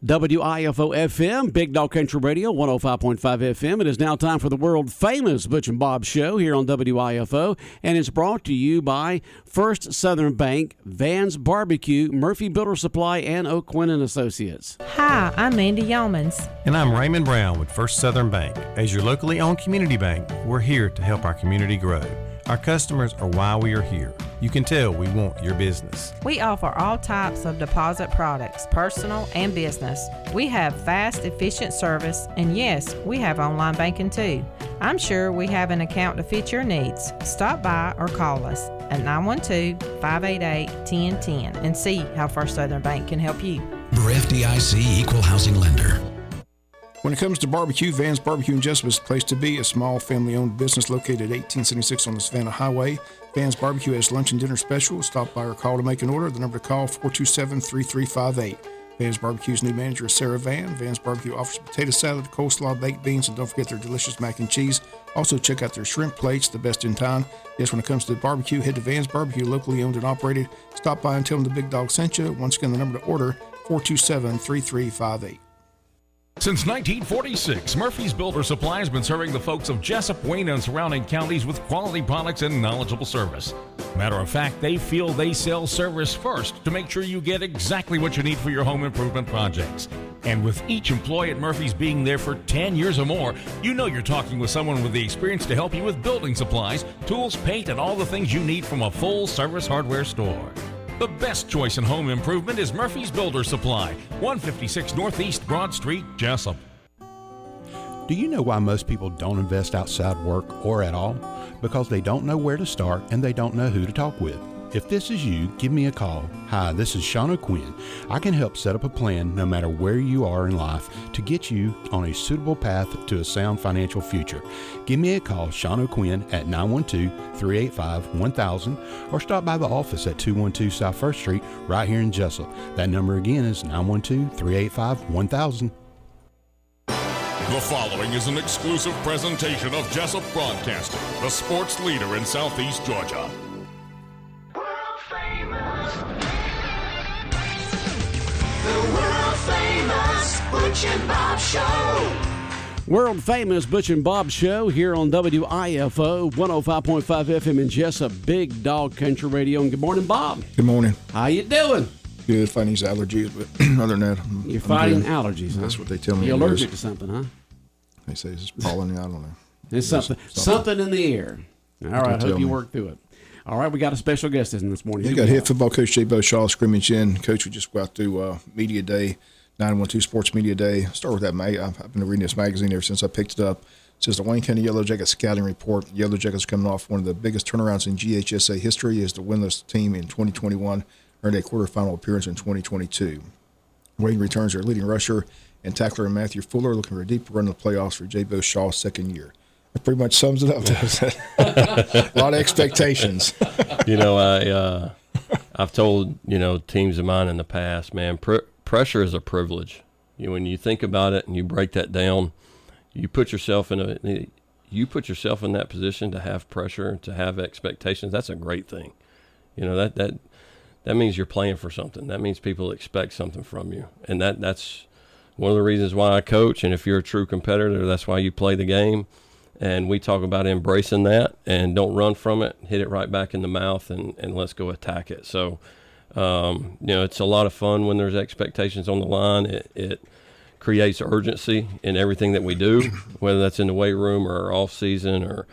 WIFO FM, Big Dog Country Radio, 105.5 FM. It is now time for the world-famous Butch and Bob Show here on WIFO, and it's brought to you by First Southern Bank, Van's Barbecue, Murphy Builder Supply, and O'Quinn & Associates. Hi, I'm Mandy Yeomans. And I'm Raymond Brown with First Southern Bank. As your locally owned community bank, we're here to help our community grow. Our customers are why we are here. You can tell we want your business. We offer all types of deposit products, personal and business. We have fast, efficient service, and yes, we have online banking too. I'm sure we have an account to fit your needs. Stop by or call us at 912-588-1010 and see how First Southern Bank can help you. We're FDIC Equal Housing Lender. When it comes to barbecue, Van's Barbecue in Jesup is the place to be. A small family-owned business located at 1876 on the Savannah Highway. Van's Barbecue has lunch and dinner specials. Stop by or call to make an order. The number to call, 427-3358. Van's Barbecue's new manager is Sarah Van. Van's Barbecue offers potato salad, coleslaw, baked beans, and don't forget their delicious mac and cheese. Also, check out their shrimp plates, the best in town. Yes, when it comes to barbecue, head to Van's Barbecue, locally owned and operated. Stop by and tell them the Big Dog sent you. Once again, the number to order, 427-3358. Since 1946, Murphy's Builder Supply has been serving the folks of Jesup, Wayne, and surrounding counties with quality products and knowledgeable service. Matter of fact, they feel they sell service first to make sure you get exactly what you need for your home improvement projects. And with each employee at Murphy's being there for 10 years or more, you know you're talking with someone with the experience to help you with building supplies, tools, paint, and all the things you need from a full-service hardware store. The best choice in home improvement is Murphy's Builder Supply, 156 Northeast Broad Street, Jesup. Do you know why most people don't invest outside work or at all? Because they don't know where to start and they don't know who to talk with. If this is you, give me a call. Hi, this is Sean O'Quinn. I can help set up a plan no matter where you are in life to get you on a suitable path to a sound financial future. Give me a call, Sean O'Quinn, at 912-385-1000 or stop by the office at 212 South 1st Street right here in Jesup. That number again is 912-385-1000. The following is an exclusive presentation of Jesup Broadcasting, the sports leader in Southeast Georgia. The world-famous Butch and Bob Show. World-famous Butch and Bob Show here on WIFO, 105.5 FM in Jesup, Big Dog Country Radio. And good morning, Bob. Good morning. How you doing? Good, fighting these allergies, but other than that, You're fighting allergies, huh? That's what they tell me. You're allergic to something, huh? They say it's pollen, I don't know. It's something in the air. All right, hope you work through it. All right, we got a special guest in this morning. You got head football coach Jaybo Shaw scrimmage in. Coach, we just got through Media Day, 912 Sports Media Day. I'll start with that. I've been reading this magazine ever since I picked it up. It says the Wayne County Yellow Jackets scouting report. Yellow Jackets coming off one of the biggest turnarounds in GHSA history as the winless team in 2021, earned a quarterfinal appearance in 2022. Wayne returns their leading rusher and tackler Matthew Fuller, looking for a deep run in the playoffs for Jaybo Shaw's second year. That pretty much sums it up. A lot of expectations. You know, I've told, teams of mine in the past, man, pressure is a privilege. When you think about it and you break that down, you put yourself in that position to have pressure, to have expectations. That's a great thing. That means you're playing for something. That means people expect something from you. And that's one of the reasons why I coach. And if you're a true competitor, that's why you play the game. And we talk about embracing that and don't run from it, hit it right back in the mouth and let's go attack it. So, it's a lot of fun when there's expectations on the line. It creates urgency in everything that we do, whether that's in the weight room or off season or,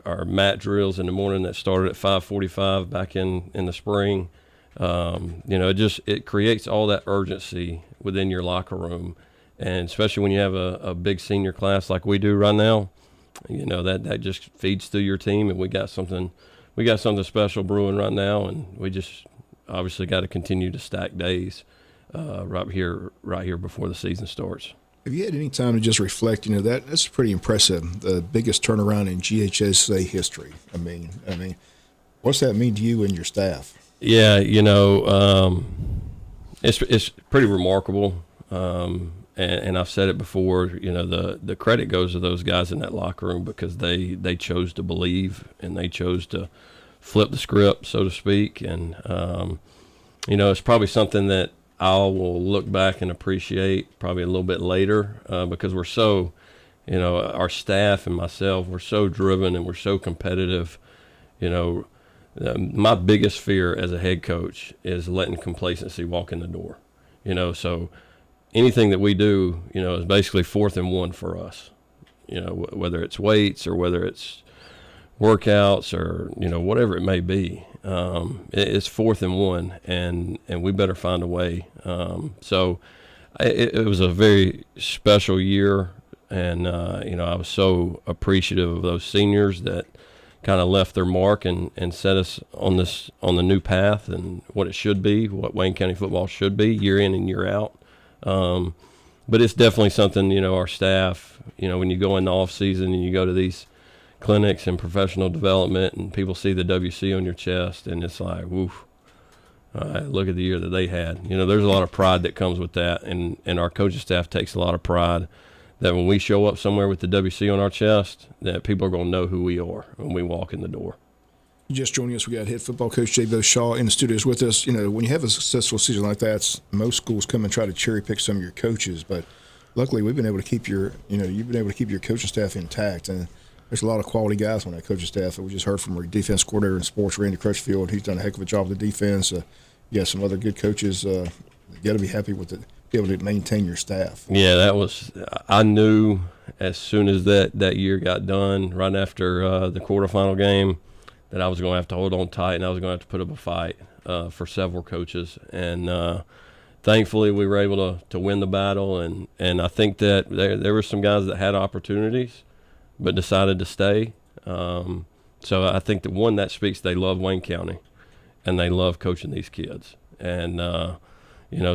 our mat drills in the morning that started at 5:45 back in the spring. It creates all that urgency within your locker room. And especially when you have a big senior class like we do right now, that just feeds through your team. And we got something special brewing right now, and we just obviously got to continue to stack days right here before the season starts. Have you had any time to just reflect? That's pretty impressive. The biggest turnaround in GHSA history. I mean, what's that mean to you and your staff? Yeah, it's pretty remarkable. And I've said it before, the credit goes to those guys in that locker room because they chose to believe and they chose to flip the script, so to speak. And, it's probably something that I will look back and appreciate probably a little bit later because we're so, our staff and myself, we're so driven and we're so competitive. My biggest fear as a head coach is letting complacency walk in the door. So anything that we do, is basically 4th and 1 for us. Whether it's weights or whether it's workouts or whatever it may be, it's 4th and 1, and we better find a way. So it was a very special year, and I was so appreciative of those seniors that kind of left their mark and set us on the new path and what it should be, what Wayne County football should be year in and year out. But it's definitely something, our staff, when you go in the off season and you go to these clinics and professional development and people see the WC on your chest and it's like, woof, look at the year that they had. There's a lot of pride that comes with that, and our coaching staff takes a lot of pride that when we show up somewhere with the WC on our chest, that people are going to know who we are when we walk in the door. You just joining us. We got head football coach Jaybo Shaw in the studios with us. When you have a successful season like that, most schools come and try to cherry pick some of your coaches, but luckily we've been able to keep you've been able to keep your coaching staff intact, and there's a lot of quality guys on that coaching staff. We just heard from our defense coordinator in sports, Randy Crutchfield. He's done a heck of a job with the defense. You got some other good coaches. You got to be happy with it, be able to maintain your staff. Yeah, I knew as soon as that year got done, right after the quarterfinal game, that I was going to have to hold on tight and I was going to have to put up a fight for several coaches. And thankfully we were able to win the battle. And I think that there were some guys that had opportunities but decided to stay. So I think that speaks, they love Wayne County and they love coaching these kids. And,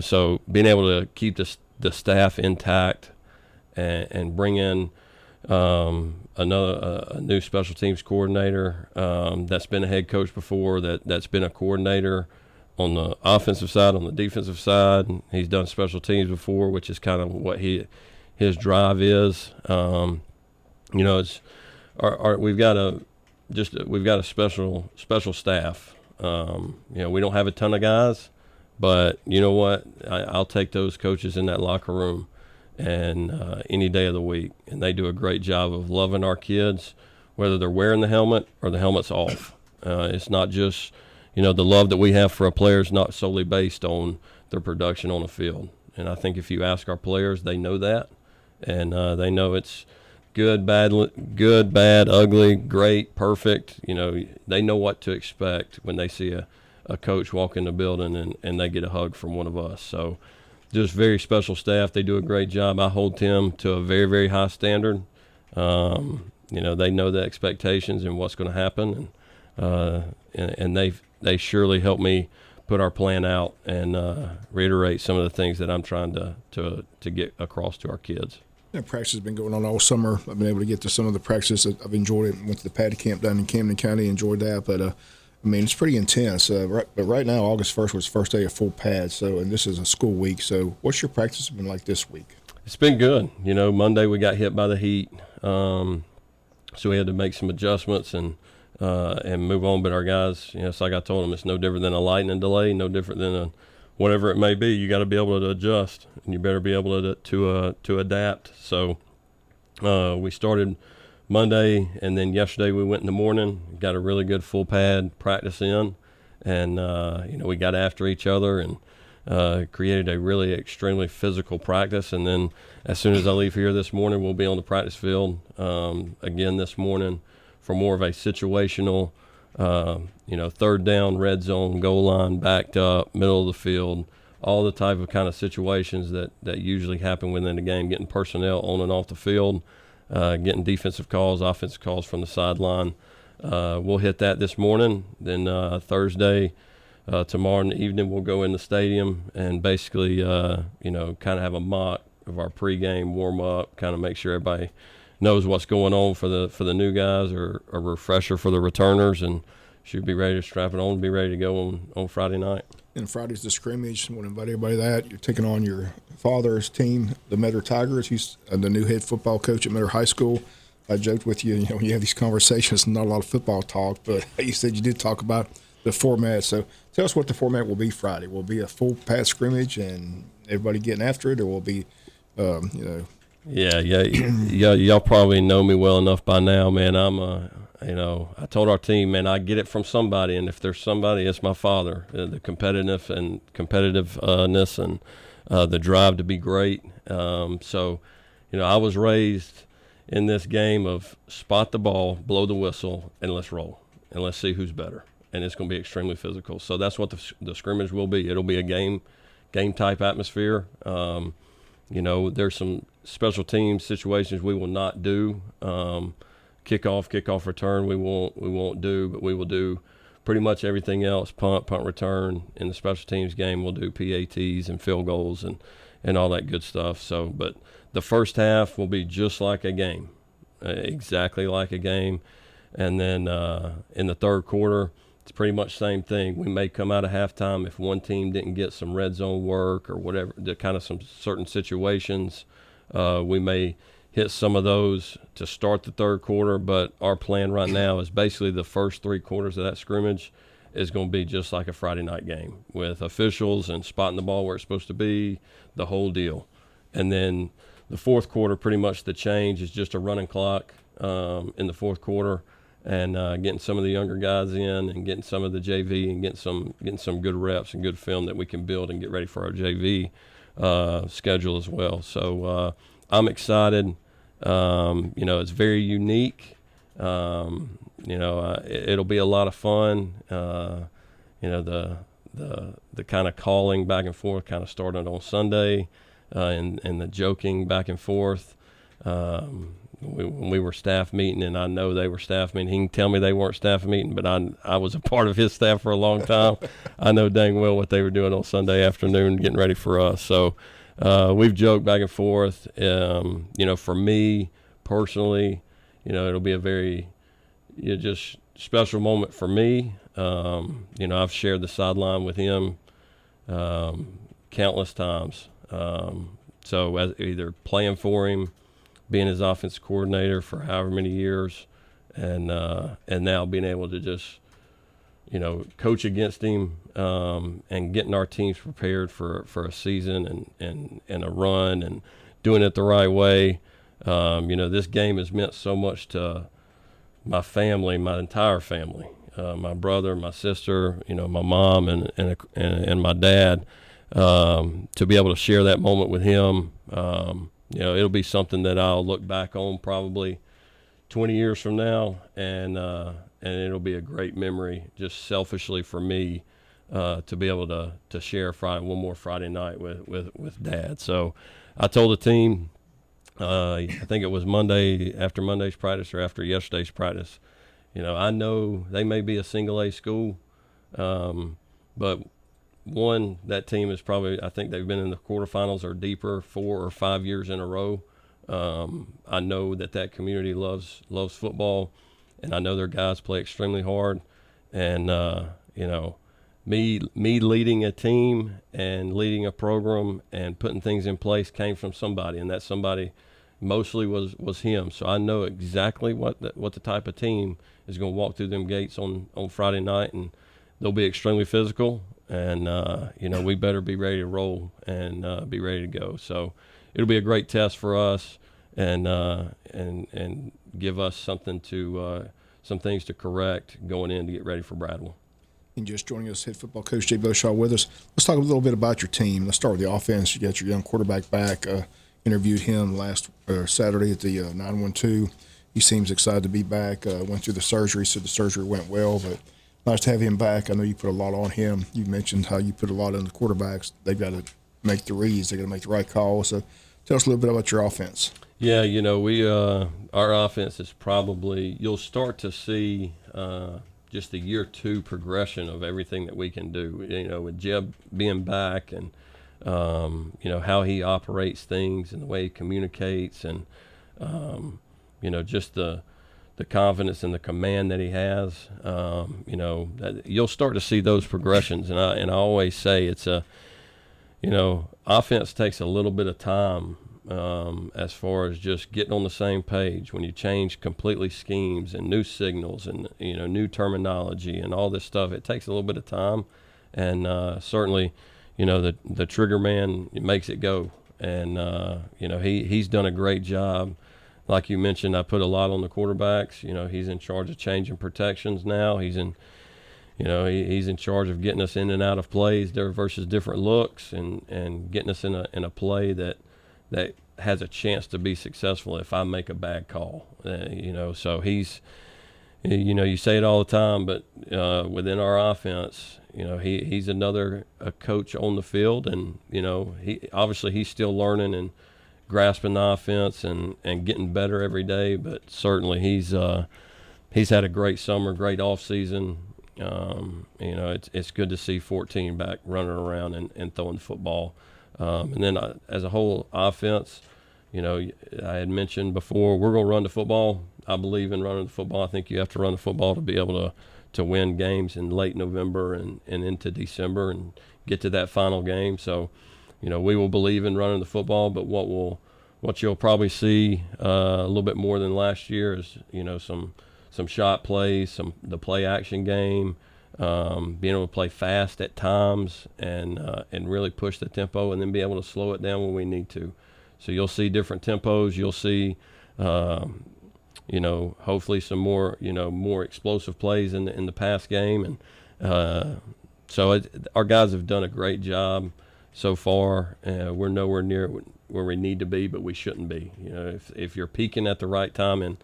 so being able to keep the staff intact and bring in a new special teams coordinator that's been a head coach before, that's been a coordinator on the offensive side, on the defensive side. He's done special teams before, which is kind of what his drive is. It's we've got a special staff. We don't have a ton of guys, but you know what? I'll take those coaches in that locker room and any day of the week, and they do a great job of loving our kids, whether they're wearing the helmet or the helmet's off. It's not just, the love that we have for a player is not solely based on their production on the field. And I think if you ask our players, they know that, and they know it's good, bad, ugly, great, perfect. They know what to expect when they see a coach walk in the building and they get a hug from one of us. So just very special staff. They do a great job. I hold them to a very, very high standard. They know the expectations and what's going to happen, and they surely help me put our plan out and reiterate some of the things that I'm trying to get across to our kids. Practice has been going on all summer. I've been able to get to some of the practices. I've enjoyed it. Went to the Patty Camp down in Camden County, enjoyed that. But, it's pretty intense. But right now, August 1st was the first day of full pads, and this is a school week. So what's your practice been like this week? It's been good. Monday we got hit by the heat, so we had to make some adjustments and move on. But our guys, it's like I told them, it's no different than a lightning delay, no different than whatever it may be. You got to be able to adjust, and you better be able to adapt. So we started Monday, and then yesterday we went in the morning, got a really good full pad practice in, and we got after each other and created a really extremely physical practice. And then as soon as I leave here this morning, we'll be on the practice field again this morning for more of a situational, third down, red zone, goal line, backed up, middle of the field, all the type of kind of situations that usually happen within the game, getting personnel on and off the field, getting defensive calls, offensive calls from the sideline. We'll hit that this morning. Then Thursday, tomorrow in the evening, we'll go in the stadium and basically, kind of have a mock of our pregame warm-up, kind of make sure everybody knows what's going on for the new guys, or a refresher for the returners, and should be ready to strap it on and be ready to go on Friday night. And Friday's the scrimmage. I want to invite everybody to that. You're taking on your father's team, the Metter Tigers. He's the new head football coach at Metter High School. I joked with you, when you have these conversations, not a lot of football talk, but you said you did talk about the format. So tell us what the format will be Friday. Will it be a full pass scrimmage and everybody getting after it, or will it be, Yeah, y'all probably know me well enough by now, man. I told our team, man, I get it from somebody, and if there's somebody, it's my father. The competitiveness and the drive to be great. So, I was raised in this game of spot the ball, blow the whistle, and let's roll, and let's see who's better. And it's going to be extremely physical. So that's what the scrimmage will be. It'll be a game type atmosphere. There's some special team situations we will not do. Kickoff return we won't do, but we will do pretty much everything else. Punt return. In the special teams game, we'll do PATs and field goals and all that good stuff. So, but the first half will be just like a game, exactly like a game. And then in the third quarter, it's pretty much the same thing. We may come out of halftime if one team didn't get some red zone work or whatever, kind of some certain situations. We may hit some of those to start the third quarter, but our plan right now is basically the first 3 quarters of that scrimmage is going to be just like a Friday night game with officials and spotting the ball where it's supposed to be, the whole deal. And then the fourth quarter, pretty much the change is just a running clock in the fourth quarter. And getting some of the younger guys in and getting some of the JV and getting some good reps and good film that we can build and get ready for our JV schedule as well. So I'm excited. It's very unique. It'll be a lot of fun. The kind of calling back and forth kind of started on Sunday and the joking back and forth. When we were staff meeting, and I know they were staff meeting, he can tell me they weren't staff meeting, but I was a part of his staff for a long time. I know dang well what they were doing on Sunday afternoon getting ready for us. So we've joked back and forth. For me personally, it'll be a very just special moment for me. I've shared the sideline with him countless times. So as either playing for him, being his offense coordinator for however many years, and now being able to just, coach against him and getting our teams prepared for a season and a run and doing it the right way. This game has meant so much to my family, my entire family, my brother, my sister, my mom and my dad, to be able to share that moment with him. It'll be something that I'll look back on probably 20 years from now, and it'll be a great memory, just selfishly for me, to be able to share one more Friday night with Dad. So I told the team, I think it was Monday, after Monday's practice or after yesterday's practice, I know they may be a single A school, but that team is probably, I think they've been in the quarterfinals or deeper 4 or 5 years in a row. I know that community loves football, and I know their guys play extremely hard. And, me leading a team and leading a program and putting things in place came from somebody, and that somebody mostly was him. So I know exactly what the type of team is going to walk through them gates on Friday night, and they'll be extremely physical. And, we better be ready to roll and be ready to go. So it'll be a great test for us and give us some things to correct going in to get ready for Bradwell. And just joining us, head football coach Jaybo with us. Let's talk a little bit about your team. Let's start with the offense. You got your young quarterback back. Interviewed him last Saturday at the 912. He seems excited to be back. Went through the surgery, so the surgery went well, but nice to have him back. I know you put a lot on him. You mentioned how you put a lot on the quarterbacks. They've got to make the reads. They've got to make the right call. So tell us a little bit about your offense. Yeah, we our offense is probably, you'll start to see just the year 2 progression of everything that we can do. With Jeb being back and how he operates things and the way he communicates and just the confidence and the command that he has, that you'll start to see those progressions. And I always say it's offense takes a little bit of time as far as just getting on the same page. When you change completely schemes and new signals and new terminology and all this stuff, it takes a little bit of time, and certainly, the trigger man makes it go, and he's done a great job. Like you mentioned, I put a lot on the quarterbacks. He's in charge of changing protections now. He's in charge of getting us in and out of plays there versus different looks, and getting us in a play that has a chance to be successful if I make a bad call. So he's, you say it all the time, but within our offense, he's another coach on the field, and he's still learning and grasping the offense and getting better every day. But certainly he's had a great summer, great off season. It's good to see 14 back running around and throwing the football. And then as a whole offense, I had mentioned before, we're going to run the football. I believe in running the football. I think you have to run the football to be able to win games in late November and into December and get to that final game. So, we will believe in running the football, but what you'll probably see a little bit more than last year is, some shot plays, the play action game, being able to play fast at times and really push the tempo, and then be able to slow it down when we need to. So you'll see different tempos. You'll see, hopefully some more, more explosive plays in the pass game, and our guys have done a great job so far. We're nowhere near where we need to be, but we shouldn't be. If you're peaking at the right time, and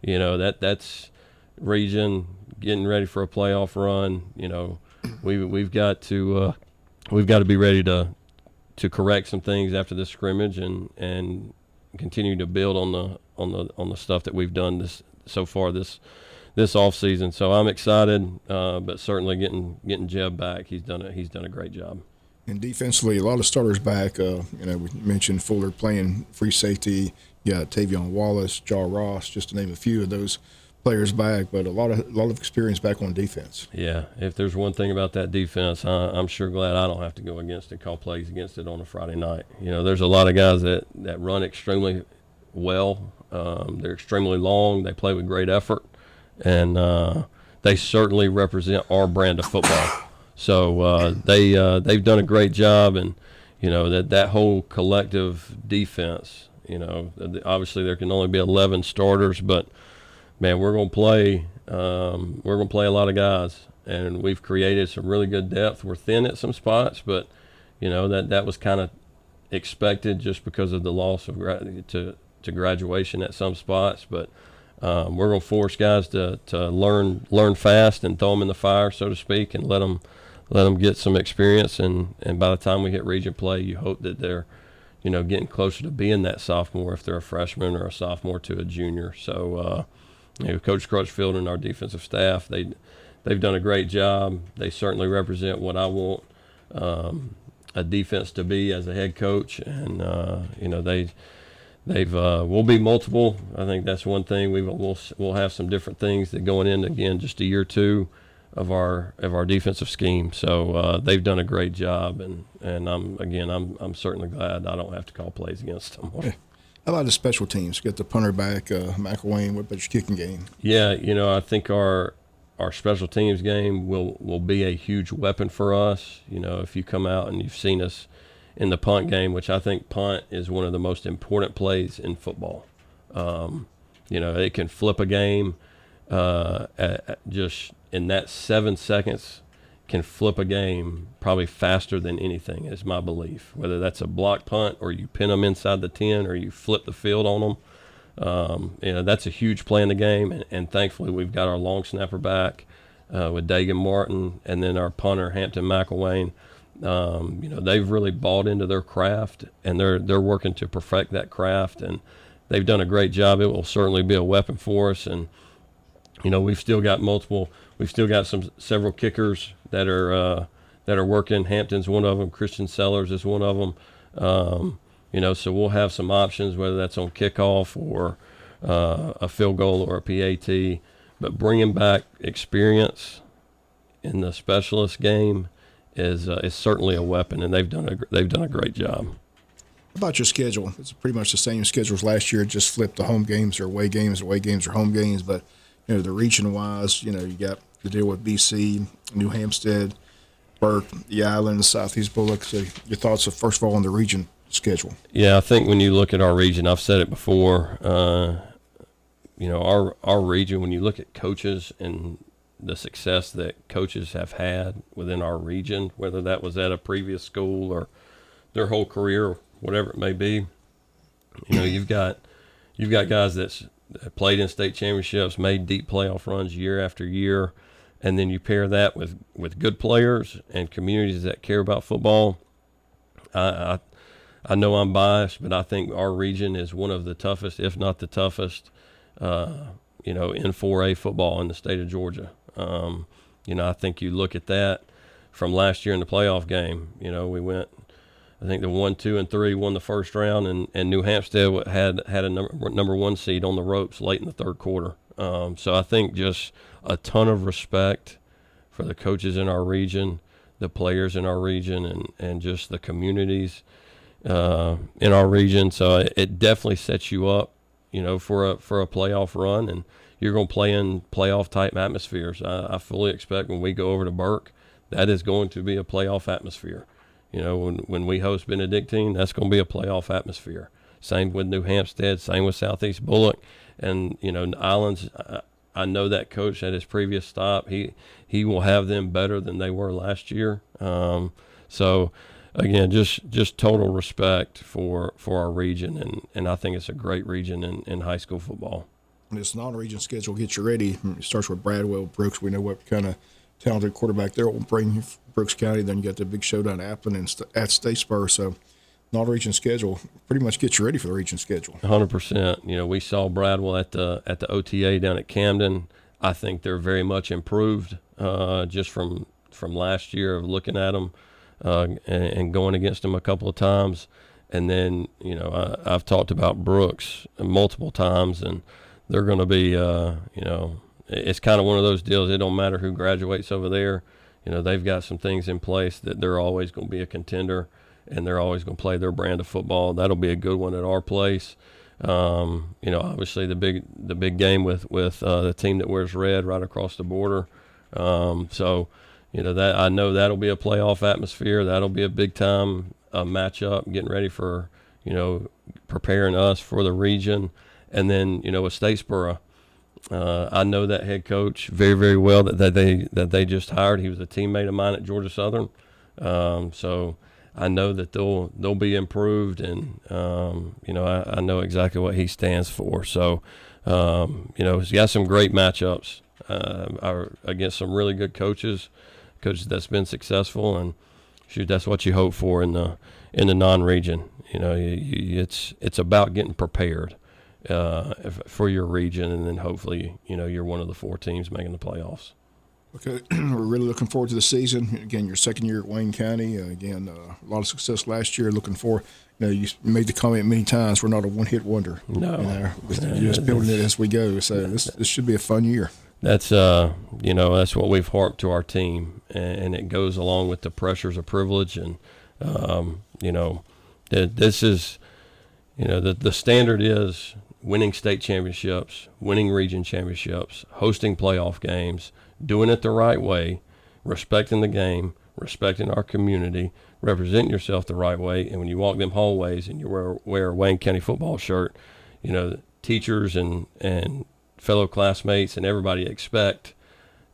that's region getting ready for a playoff run. We've got to be ready to correct some things after this scrimmage and continue to build on the stuff that we've done so far this off season. So I'm excited, but certainly getting Jeb back, he's done a great job. And defensively, a lot of starters back. We mentioned Fuller playing free safety. You got Tavion Wallace, Jaw Ross, just to name a few of those players back. But a lot of experience back on defense. Yeah, if there's one thing about that defense, I'm sure glad I don't have to go against it, call plays against it on a Friday night. There's a lot of guys that run extremely well. They're extremely long. They play with great effort, and they certainly represent our brand of football. So they've done a great job, and that whole collective defense. Obviously there can only be 11 starters, but man, we're going to play. We're going to play a lot of guys, and we've created some really good depth. We're thin at some spots, but that was kind of expected just because of the loss of to graduation at some spots. But we're going to force guys to learn fast and throw them in the fire, so to speak, and let them get some experience. And by the time we hit region play, you hope that they're getting closer to being that sophomore if they're a freshman, or a sophomore to a junior. So Coach Crutchfield and our defensive staff, they've done a great job. They certainly represent what I want a defense to be as a head coach, and we'll be multiple. I think that's one thing. We'll have some different things that going in, again, just a year or two of our defensive scheme. So they've done a great job, and I'm certainly glad I don't have to call plays against them. Yeah. How about the special teams? Get the punter back, McElwain. What about your kicking game? Yeah, I think our special teams game will be a huge weapon for us. If you come out and you've seen us in the punt game, which I think punt is one of the most important plays in football. It can flip a game just in that 7 seconds, can flip a game probably faster than anything, is my belief. Whether that's a block punt, or you pin them inside the 10, or you flip the field on them. That's a huge play in the game, and thankfully we've got our long snapper back with Dagan Martin, and then our punter Hampton McElwain. They've really bought into their craft, and they're working to perfect that craft, and they've done a great job. It will certainly be a weapon for us, and we've still got several kickers that are working. Hampton's one of them. Christian Sellers is one of them. So we'll have some options, whether that's on kickoff or a field goal or a PAT. But bringing back experience in the specialist game is certainly a weapon, and they've done a great job. How about your schedule? It's pretty much the same schedule as last year. Just flip the home games or away games or home games. But, the region-wise, you got to deal with BC, New Hampstead, Burke, the Islands, Southeast Bullock. So your thoughts, first of all, on the region schedule? Yeah, I think when you look at our region, I've said it before, our region, when you look at coaches and the success that coaches have had within our region, whether that was at a previous school or their whole career, whatever it may be, you've got guys that played in state championships, made deep playoff runs year after year, and then you pair that with good players and communities that care about football. I know I'm biased, but I think our region is one of the toughest, if not the toughest, in 4A football in the state of Georgia. I think you look at that from last year in the playoff game. We went, I think the 1, 2, and 3 won the first round, and New Hampstead had a number 1 seed on the ropes late in the third quarter. So I think just a ton of respect for the coaches in our region, the players in our region, and just the communities in our region. So it definitely sets you up, for a playoff run, and you're going to play in playoff type atmospheres. I fully expect when we go over to Burke, that is going to be a playoff atmosphere. When we host Benedictine, that's going to be a playoff atmosphere. Same with New Hampstead, same with Southeast Bullock, and the Islands. I know that coach at his previous stop, he will have them better than they were last year. So again, just total respect for our region, and I think it's a great region in high school football. And this non-region schedule gets you ready. It starts with Bradwell, Brooks. We know what kind of talented quarterback there will bring Brooks County. Then you got the big showdown at Appleton and at Statesboro. So non-region schedule pretty much gets you ready for the region schedule. 100%. We saw Bradwell at the OTA down at Camden. I think they're very much improved just from last year of looking at them and going against them a couple of times. And then, I've talked about Brooks multiple times, and they're going to be, it's kind of one of those deals. It don't matter who graduates over there. They've got some things in place that they're always going to be a contender, and they're always going to play their brand of football. That'll be a good one at our place. Obviously the big game with the team that wears red right across the border. That I know that'll be a playoff atmosphere. That'll be a big time matchup, getting ready for, preparing us for the region. And then, with Statesboro, I know that head coach very, very well that they just hired. He was a teammate of mine at Georgia Southern. So I know that they'll be improved, and I know exactly what he stands for. So he's got some great matchups against some really good coaches that's been successful, and shoot, that's what you hope for in the non-region. It's about getting prepared for your region, and then hopefully you're one of the 4 teams making the playoffs. Okay, we're really looking forward to the season. Again, your second year at Wayne County. A lot of success last year. Looking for, you made the comment many times, we're not a one-hit wonder. No. You're just building it as we go. So this should be a fun year. That's that's what we've harped to our team, and it goes along with the pressures of privilege, and this is, the standard is winning state championships, winning region championships, hosting playoff games, doing it the right way, respecting the game, respecting our community, representing yourself the right way. And when you walk them hallways and you wear a Wayne County football shirt, teachers and fellow classmates and everybody expect,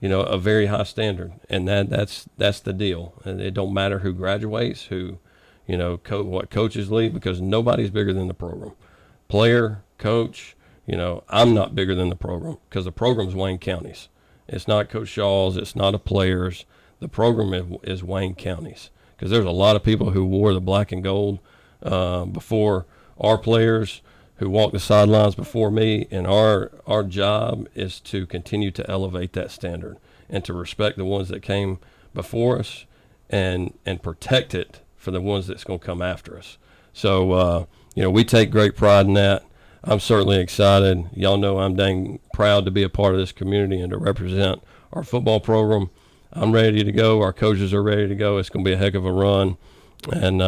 a very high standard. And that's the deal. And it don't matter who graduates, who, what coaches leave, because nobody's bigger than the program. Player, coach, I'm not bigger than the program, because the program's Wayne County's. It's not Coach Shaw's. It's not a player's. The program is Wayne County's, because there's a lot of people who wore the black and gold before our players, who walked the sidelines before me, and our job is to continue to elevate that standard and to respect the ones that came before us and protect it for the ones that's going to come after us. So, we take great pride in that. I'm certainly excited. Y'all know I'm dang proud to be a part of this community and to represent our football program. I'm ready to go. Our coaches are ready to go. It's going to be a heck of a run. And,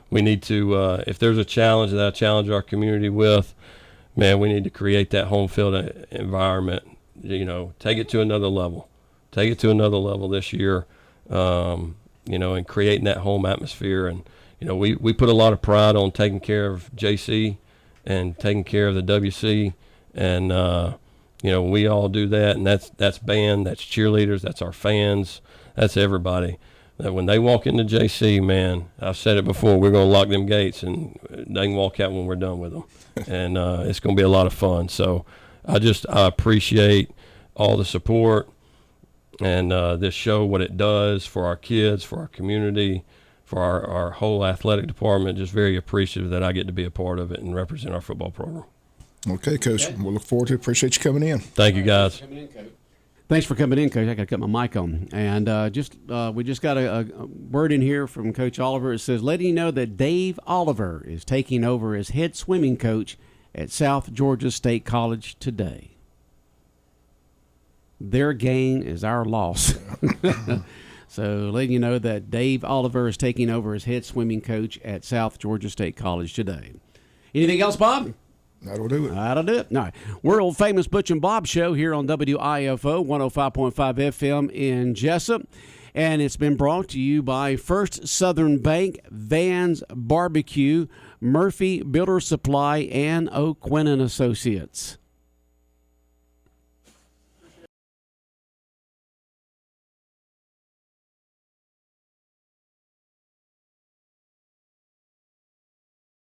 we need to, if there's a challenge that I challenge our community with, man, we need to create that home field environment. Take it to another level. Take it to another level this year. And creating that home atmosphere. And, we put a lot of pride on taking care of JC and taking care of the WC. And, we all do that. And that's band, that's cheerleaders, that's our fans, that's everybody. That when they walk into JC, man, I've said it before, we're going to lock them gates and they can walk out when we're done with them. And it's going to be a lot of fun. So I appreciate all the support. And this show, what it does for our kids, for our community, for our whole athletic department, just very appreciative that I get to be a part of it and represent our football program. Okay, Coach. We'll look forward to it. Appreciate you coming in. Thank you, guys. Thanks for coming in, Coach. I got to cut my mic on. And we just got a word in here from Coach Oliver. It says, letting you know that Dave Oliver is taking over as head swimming coach at South Georgia State College today. Their gain is our loss. So letting you know that Dave Oliver is taking over as head swimming coach at South Georgia State College today. Anything else, Bob? That'll do it. That'll do it. All right. World famous Butch and Bob show here on WIFO 105.5 FM in Jesup. And it's been brought to you by First Southern Bank, Vans Barbecue, Murphy Builder Supply, and O'Quinn & Associates.